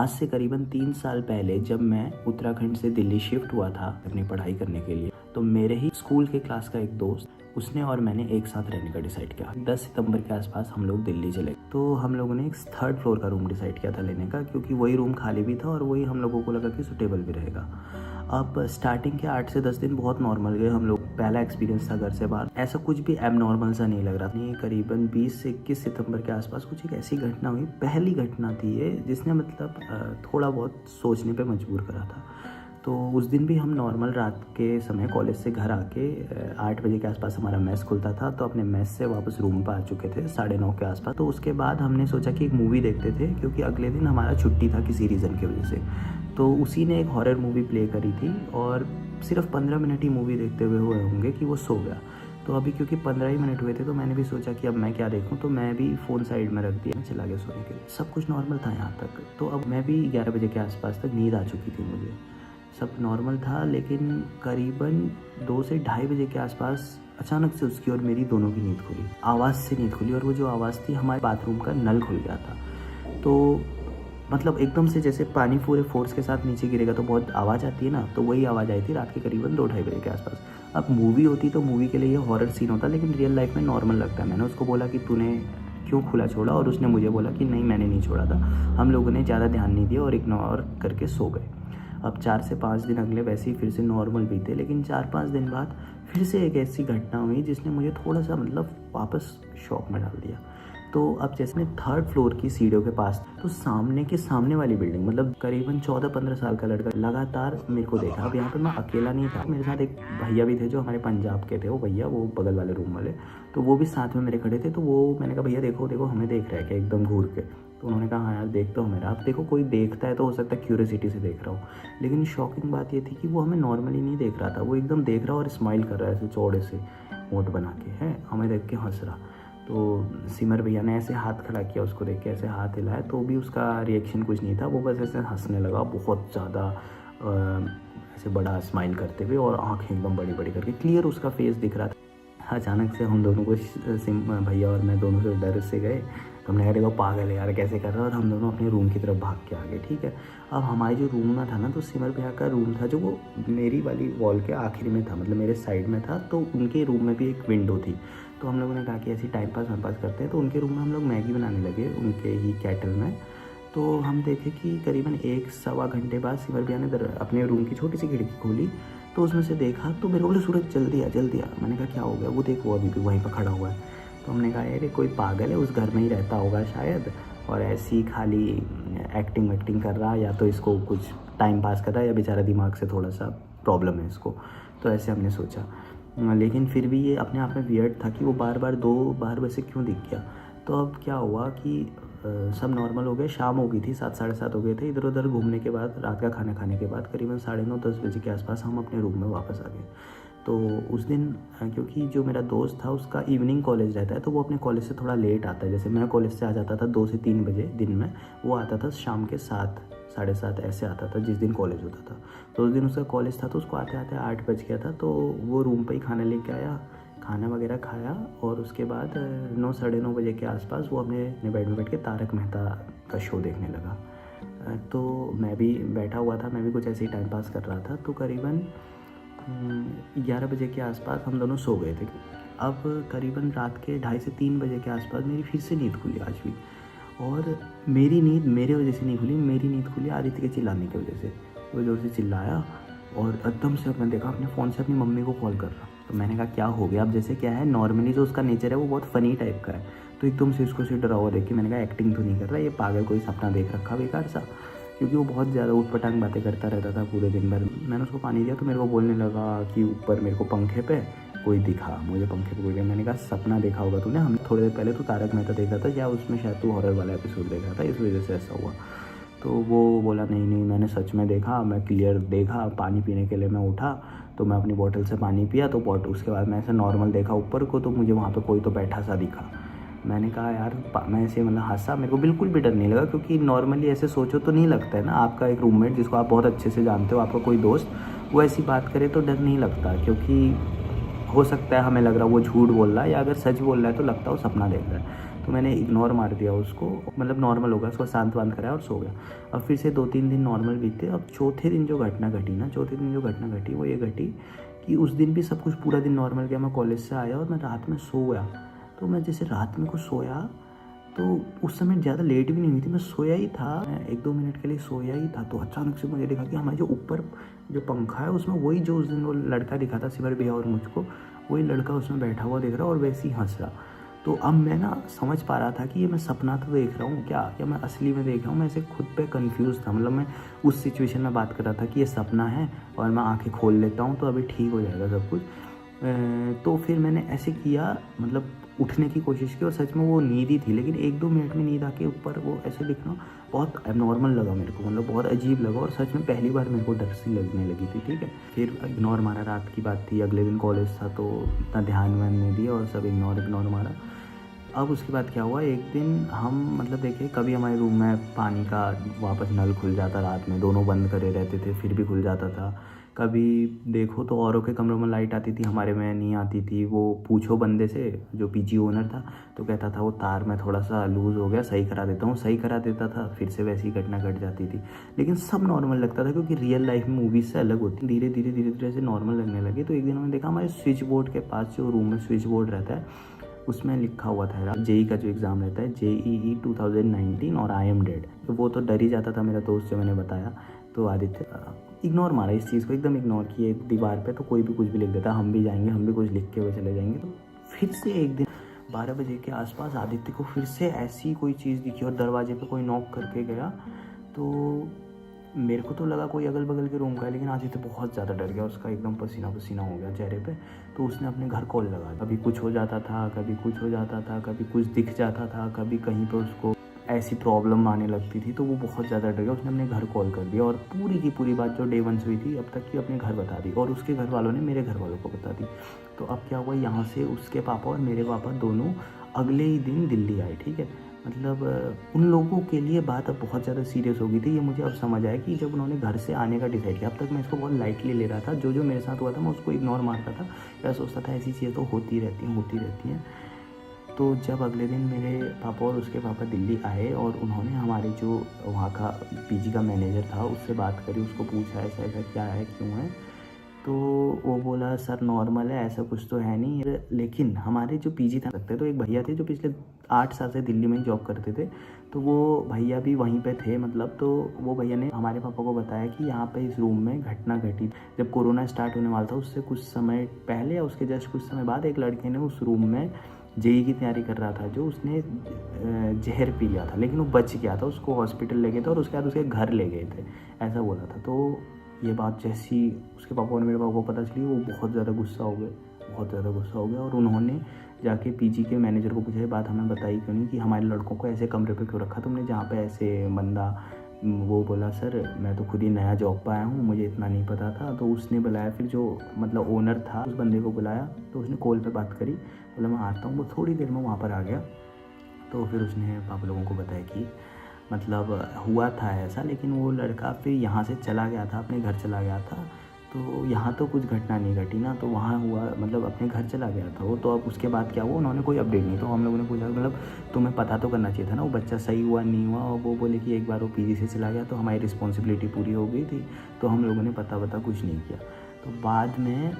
आज से करीबन 3 साल पहले जब मैं उत्तराखंड से दिल्ली शिफ्ट हुआ था अपनी पढ़ाई करने के लिए, तो मेरे ही स्कूल के क्लास का एक दोस्त, उसने और मैंने एक साथ रहने का डिसाइड किया। 10 सितंबर के आसपास हम लोग दिल्ली चले। तो हम लोगों ने एक 3rd फ्लोर का रूम डिसाइड किया था लेने का, क्योंकि वही रूम खाली भी था और वही हम लोगों को लगा कि सूटेबल भी रहेगा। अब स्टार्टिंग के 8 से 10 दिन बहुत नॉर्मल गए हम लोग। पहला एक्सपीरियंस था घर से बाहर, ऐसा कुछ भी एबनॉर्मल सा नहीं लग रहा था। करीबन 20 से 21 सितंबर के आसपास कुछ एक ऐसी घटना हुई, पहली घटना थी ये, जिसने मतलब थोड़ा बहुत सोचने पे मजबूर करा था। तो उस दिन भी हम नॉर्मल रात के समय कॉलेज से घर आके 8 बजे के आसपास हमारा मेस खुलता था, तो अपने मेस से वापस रूम पर आ चुके थे 9:30 के आसपास। तो उसके बाद हमने सोचा कि एक मूवी देखते थे, क्योंकि अगले दिन हमारा छुट्टी था किसी रीज़न की वजह से। तो उसी ने एक हॉरर मूवी प्ले करी थी और सिर्फ 15 मिनट ही मूवी देखते हुए होंगे कि वो सो गया। तो अभी क्योंकि 15 ही मिनट हुए थे, तो मैंने भी सोचा कि अब मैं क्या देखूं, तो मैं भी फ़ोन साइड में रख दिया, चला गया सोने के लिए। सब कुछ नॉर्मल था यहाँ तक। तो अब मैं भी 11 बजे के आसपास तक नींद आ चुकी थी मुझे, सब नॉर्मल था। लेकिन करीबन 2 से ढाई बजे के आसपास अचानक से उसकी और मेरी दोनों की नींद खुली, आवाज़ से नींद खुली। और वो जो आवाज़ थी, हमारे बाथरूम का नल खुल गया था। तो मतलब एकदम से जैसे पानी पूरे फोर्स के साथ नीचे गिरेगा तो बहुत आवाज़ आती है ना, तो वही आवाज़ आई थी रात के करीबन 2-2:30 बजे के आसपास। अब मूवी होती तो मूवी के लिए ये हॉरर सीन होता, लेकिन रियल लाइफ में नॉर्मल लगता है। मैंने उसको बोला कि तूने क्यों खुला छोड़ा, और उसने मुझे बोला कि नहीं मैंने नहीं छोड़ा था, हम लोगों ने ज़्यादा ध्यान नहीं दिया और इग्नोर करके सो गए। अब 4 से 5 दिन अगले वैसे ही फिर से नॉर्मल बीते, लेकिन 4-5 दिन बाद फिर से एक ऐसी घटना हुई जिसने मुझे थोड़ा सा मतलब वापस शॉक में डाल दिया। तो अब जैसे मैं 3rd फ्लोर की सीढ़ियों के पास, तो सामने के सामने वाली बिल्डिंग, मतलब करीबन 14-15 साल का लड़का लगातार मेरे को देखा। अब यहाँ पे मैं अकेला नहीं था, मेरे साथ एक भैया भी थे जो हमारे पंजाब के थे। वो भैया, वो बगल वाले रूम वाले, तो वो भी साथ में मेरे खड़े थे। तो वो मैंने कहा भैया देखो देखो हमें देख रहा है क्या, एकदम घूर के। तो उन्होंने कहा हाँ यार देख तो मेरा। अब देखो कोई देखता है तो हो सकता है क्यूरियोसिटी से देख रहा हो, लेकिन शॉकिंग बात ये थी कि वो हमें नॉर्मली नहीं देख रहा था, वो एकदम देख रहा और स्माइल कर रहा है ऐसे चौड़े से होंठ बना के, है हमें देख के हंस रहा। तो सिमर भैया ने ऐसे हाथ खड़ा किया, उसको देख के ऐसे हाथ हिलाया, तो भी उसका रिएक्शन कुछ नहीं था, वो बस ऐसे हंसने लगा बहुत ज़्यादा, ऐसे बड़ा स्माइल करते हुए, और आँखें एकदम बड़ी बड़ी करके, क्लियर उसका फेस दिख रहा था। अचानक से हम दोनों को, भैया और मैं दोनों से डर से गए। तो हमने कहा देखो पागल है यार कैसे कर रहा है, और हम दोनों अपने रूम की तरफ भाग के आ गए। ठीक है, अब हमारे जो रूम में था ना, तो सिमर भैया का रूम था जो वो मेरी वाली वॉल के आखिरी में था, मतलब मेरे साइड में था। तो उनके रूम में भी एक विंडो थी। तो हम लोगों ने कहा कि ऐसे टाइम पास करते हैं, तो उनके रूम में हम लोग मैगी बनाने लगे, उनके ही केटल में। तो हम देखे कि करीबन 1-1.25 घंटे बाद सिमर भैया ने अपने रूम की छोटी सी खिड़की खोली, तो उसमें से देखा, तो मेरे को बोले सूरज जल्दी आ जल्दी आ। मैंने कहा क्या हो गया, वो देखो अभी भी वहीं पर खड़ा हुआ है। तो हमने कहा अरे कोई पागल है, उस घर में ही रहता होगा शायद, और ऐसी खाली एक्टिंग वैक्टिंग कर रहा, या तो इसको कुछ टाइम पास कर रहा है, या बेचारा दिमाग से थोड़ा सा प्रॉब्लम है इसको। तो ऐसे हमने सोचा, लेकिन फिर भी ये अपने आप में वियर्ड था कि वो बार बार 2 बार वैसे क्यों दिख गया। तो अब क्या हुआ कि सब नॉर्मल हो गए, शाम हो गई थी, 7-7:30 हो गए थे। इधर उधर घूमने के बाद, रात का खाना खाने के बाद करीबन 9:30-10 बजे के आसपास हम अपने रूम में वापस आ गए। तो उस दिन क्योंकि जो मेरा दोस्त था उसका इवनिंग कॉलेज रहता है, तो वो अपने कॉलेज से थोड़ा लेट आता है। जैसे मैं कॉलेज से आ जाता था 2 से 3 बजे दिन में, वो आता था शाम के 7-7:30 ऐसे आता था जिस दिन कॉलेज होता था। तो उस दिन उसका कॉलेज था, तो उसको आते आते 8 बज गया था। तो वो रूम पर ही खाना लेके आया, खाना वगैरह खाया, और उसके बाद 9-9:30 बजे के आसपास वो अपने बेड में बैठ के तारक मेहता का शो देखने लगा। तो मैं भी बैठा हुआ था, मैं भी कुछ ऐसे ही टाइम पास कर रहा था। तो करीबन 11 बजे के आसपास हम दोनों सो गए थे। अब करीबन रात के 2:30 से 3 बजे के आसपास मेरी फिर से नींद खुली आज भी, और मेरी नींद मेरे वजह से नहीं खुली, मेरी नींद खुली आदित्य के चिल्लाने की वजह से। वो जोर से चिल्लाया, और एकदम से मैंने देखा अपने फ़ोन से अपनी मम्मी को कॉल कर रहा। तो मैंने कहा क्या हो गया। अब जैसे क्या है, नॉर्मली जो उसका नेचर है वो बहुत फ़नी टाइप का है, तो एकदम से उसको डरा हुआ देख के मैंने कहा एक्टिंग तो नहीं कर रहा ये पागल, कोई सपना देख रखा बेकार सा, क्योंकि वो बहुत ज़्यादा उटपटांग बातें करता रहता था पूरे दिन भर। मैंने उसको पानी दिया तो मेरे को बोलने लगा कि ऊपर मेरे को पंखे पे कोई दिखा, मुझे पंखे पे कोई दिखा। मैंने कहा सपना देखा होगा तूने, हम थोड़ी देर पहले तो तारक मेहता देख रहा था, या उसमें शायद तू हॉरर वाला एपिसोड देख रहा था, इस वजह से ऐसा हुआ। तो वो बोला नहीं नहीं मैंने सच में देखा, मैं क्लियर देखा। पानी पीने के लिए मैं उठा, तो मैं अपनी बोतल से पानी पिया, तो उसके बाद मैं ऐसे नॉर्मल देखा ऊपर को, तो मुझे वहाँ पे कोई तो बैठा सा दिखा। मैंने कहा यार, मैं ऐसे मतलब हंसा, मेरे को बिल्कुल भी डर नहीं लगा, क्योंकि नॉर्मली ऐसे सोचो तो नहीं लगता है ना, आपका एक रूममेट जिसको आप बहुत अच्छे से जानते हो, आपका कोई दोस्त, वो ऐसी बात करे तो डर नहीं लगता, क्योंकि हो सकता है हमें लग रहा है वो झूठ बोल रहा है, या अगर सच बोल रहा है तो लगता है वो सपना देख रहा है। तो मैंने इग्नोर मार दिया उसको, मतलब नॉर्मल हो गया, उसको शांत वांत कराया और सो गया। अब फिर से 2-3 दिन नॉर्मल बीते। अब चौथे दिन जो घटना घटी वो ये घटी कि उस दिन भी सब कुछ पूरा दिन नॉर्मल गया। मैं कॉलेज से आया और मैं रात में सो गया। तो मैं जैसे रात में को सोया तो उस समय ज़्यादा लेट भी नहीं हुई थी, मैं सोया ही था, मैं 1-2 मिनट के लिए सोया ही था। तो अचानक से मुझे देखा कि हमारे जो ऊपर जो पंखा है उसमें वही जो उस दिन वो लड़का दिखा था सिमर भैया और मुझको, वही लड़का उसमें बैठा हुआ दिख रहा और वैसे ही हंस रहा। तो अब मैं ना समझ पा रहा था कि ये मैं सपना तो देख रहा हूँ क्या, या मैं असली में देख रहा हूँ। मैं ऐसे खुद पे कंफ्यूज था, मतलब मैं उस सिचुएशन में बात कर रहा था कि ये सपना है और मैं आंखें खोल लेता हूँ तो अभी ठीक हो जाएगा सब कुछ। तो फिर मैंने ऐसे किया, मतलब उठने की कोशिश की और सच में वो नींद ही थी, लेकिन 1-2 मिनट में नींद आके ऊपर वो ऐसे दिखना बहुत एबनॉर्मल लगा मेरे को, मतलब बहुत अजीब लगा और सच में पहली बार मेरे को डर सी लगने लगी थी। ठीक है, फिर इग्नोर मारा, रात की बात थी, अगले दिन कॉलेज था तो इतना ध्यान वान नहीं दिया और सब इग्नोर मारा। अब उसके बाद क्या हुआ, एक दिन हम मतलब देखिए कभी हमारे रूम में पानी का वापस नल खुल जाता, रात में दोनों बंद करे रहते थे फिर भी खुल जाता था। कभी देखो तो औरों के कमरों में लाइट आती थी, हमारे में नहीं आती थी। वो पूछो बंदे से जो पीजी ओनर था तो कहता था वो तार में थोड़ा सा लूज़ हो गया, सही करा देता हूँ, सही करा देता था, फिर से वैसी घटना घट जाती थी। लेकिन सब नॉर्मल लगता था क्योंकि रियल लाइफ में मूवीज़ से अलग होती, धीरे धीरे से नॉर्मल लगने लगे। तो एक दिन हमने देखा हमारे स्विच बोर्ड के पास जो रूम में स्विच बोर्ड रहता है उसमें लिखा हुआ था जेई का जो एग्ज़ाम रहता है, JEE 2019 और आई एम डेड। तो वो तो डर ही जाता था मेरा दोस्त जो मैंने बताया। तो आदित्य इग्नोर मारा इस चीज़ को, एकदम इग्नोर किए दीवार पे, तो कोई भी कुछ भी लिख देता, हम भी जाएंगे, हम भी कुछ लिख के हुए चले जाएंगे। तो फिर से एक दिन 12 बजे के आसपास आदित्य को फिर से ऐसी कोई चीज़ दिखी और दरवाजे पे कोई नॉक करके गया। तो मेरे को तो लगा कोई अगल बगल के रूम का है, लेकिन आदित्य बहुत ज़्यादा डर गया, उसका एकदम पसीना पसीना हो गया चेहरे पे। तो उसने अपने घर कॉल लगा, कभी कुछ हो जाता था, कभी कुछ हो जाता था, कभी कुछ दिख जाता था, कभी कहीं पर उसको ऐसी प्रॉब्लम आने लगती थी। तो वो बहुत ज़्यादा डर गया, उसने अपने घर कॉल कर दिया और पूरी की पूरी बात जो डे 1 से हुई थी अब तक की अपने घर बता दी और उसके घर वालों ने मेरे घर वालों को बता दी। तो अब क्या हुआ, यहाँ से उसके पापा और मेरे पापा दोनों अगले ही दिन दिल्ली आए। ठीक है, मतलब उन लोगों के लिए बात अब बहुत ज़्यादा सीरियस हो गई थी। ये मुझे अब समझ आया कि जब उन्होंने घर से आने का डिसाइड किया, अब तक मैं इसको बहुत लाइटली ले रहा था, जो मेरे साथ हुआ था मैं उसको इग्नोर मारता था या सोचता था ऐसी चीज़ें तो होती रहती हैं। तो जब अगले दिन मेरे पापा और उसके पापा दिल्ली आए और उन्होंने हमारे जो वहाँ का पीजी का मैनेजर था उससे बात करी, उसको पूछा ऐसा ऐसा क्या है, क्यों है। तो वो बोला सर नॉर्मल है, ऐसा कुछ तो है नहीं। लेकिन हमारे जो पीजी था सकते तो एक भैया थे जो पिछले 8 साल से दिल्ली में ही जॉब करते थे, तो वो भैया भी वहीं पे थे मतलब। तो वो भैया ने हमारे पापा को बताया कि यहाँ पे इस रूम में घटना घटी जब कोरोना स्टार्ट होने वाला था, उससे कुछ समय पहले या उसके जस्ट कुछ समय बाद एक लड़के ने उस रूम में जेई की तैयारी कर रहा था, जो उसने जहर पी लिया था, लेकिन वो बच गया था, उसको हॉस्पिटल ले गए थे और उसके बाद उसके घर ले गए थे, ऐसा बोला था। तो ये बात जैसी उसके पापा और मेरे पापा को पता चली, वो बहुत ज़्यादा गुस्सा हो गए और उन्होंने जाके पीजी के मैनेजर को पूछा ये बात हमें बताई क्यों नहीं, कि हमारे लड़कों को ऐसे कमरे पे क्यों रखा तुमने जहाँ पे ऐसे बंदा। वो बोला सर मैं तो खुद ही नया जॉब पर आया हूँ, मुझे इतना नहीं पता था। तो उसने बुलाया, फिर जो मतलब ओनर था उस बंदे को बुलाया, तो उसने कॉल पे बात करी, बोला मैं आता हूँ। वो थोड़ी देर में वहाँ पर आ गया। तो फिर उसने पापा लोगों को बताया कि मतलब हुआ था ऐसा, लेकिन वो लड़का फिर यहाँ से चला गया था, अपने घर चला गया था। तो यहाँ तो कुछ घटना नहीं घटी ना, तो वहाँ हुआ मतलब अपने घर चला गया था वो। तो अब उसके बाद क्या हुआ, उन्होंने कोई अपडेट नहीं। तो हम लोगों ने पूछा मतलब तुम्हें पता तो करना चाहिए था ना वो बच्चा सही हुआ नहीं हुआ, और वो बोले कि एक बार वो पीजी से चला गया तो हमारी रिस्पॉन्सिबिलिटी पूरी हो गई थी, तो हम लोगों ने पता कुछ नहीं किया। तो बाद में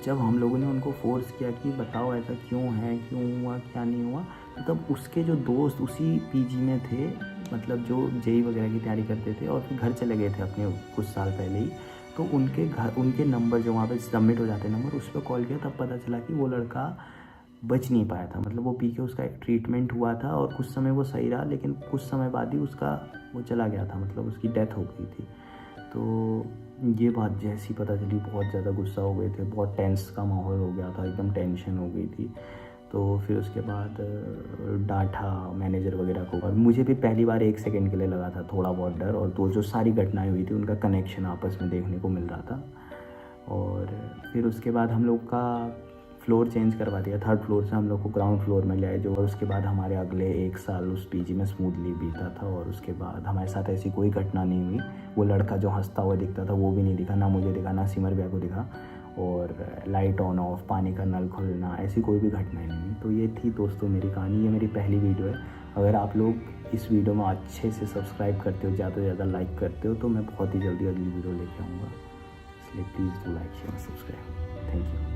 जब हम लोगों ने उनको फोर्स किया कि बताओ ऐसा क्यों है, क्यों हुआ, क्या नहीं हुआ, तब उसके जो दोस्त उसी पीजी में थे, मतलब जो जेई वगैरह की तैयारी करते थे और फिर घर चले गए थे अपने कुछ साल पहले ही, तो उनके नंबर जो वहाँ पे सबमिट हो जाते नंबर, उस पर कॉल किया, तब पता चला कि वो लड़का बच नहीं पाया था। मतलब वो पी के उसका एक ट्रीटमेंट हुआ था और कुछ समय वो सही रहा, लेकिन कुछ समय बाद ही उसका वो चला गया था, मतलब उसकी डेथ हो गई थी। तो ये बात जैसी पता चली बहुत ज़्यादा गुस्सा हो गए थे, बहुत टेंस का माहौल हो गया था, एकदम टेंशन हो गई थी। तो फिर उसके बाद डांटा मैनेजर वगैरह को, और मुझे भी पहली बार 1 सेकंड के लिए लगा था थोड़ा बहुत डर, और तो जो सारी घटनाएं हुई थी उनका कनेक्शन आपस में देखने को मिल रहा था। और फिर उसके बाद हम लोग का फ्लोर चेंज करवा दिया, 3rd फ्लोर से हम लोग को ग्राउंड फ्लोर में ले आए जो। और उसके बाद हमारे अगले 1 साल उस पीजी में स्मूथली बीता था, और उसके बाद हमारे साथ ऐसी कोई घटना नहीं हुई। वो लड़का जो हंसता हुआ दिखता था वो भी नहीं दिखा, ना मुझे दिखा, ना सिमर भैया को दिखा। और लाइट ऑन ऑफ, पानी का नल खुलना, ऐसी कोई भी घटनाएं नहीं हुई। तो ये थी दोस्तों मेरी कहानी। ये मेरी पहली वीडियो है। अगर आप लोग इस वीडियो में अच्छे से सब्सक्राइब करते हो, ज़्यादा से ज़्यादा लाइक करते हो, तो मैं बहुत ही जल्दी अगली वीडियो लेके आऊँगा। इसलिए please do like share subscribe. Thank you.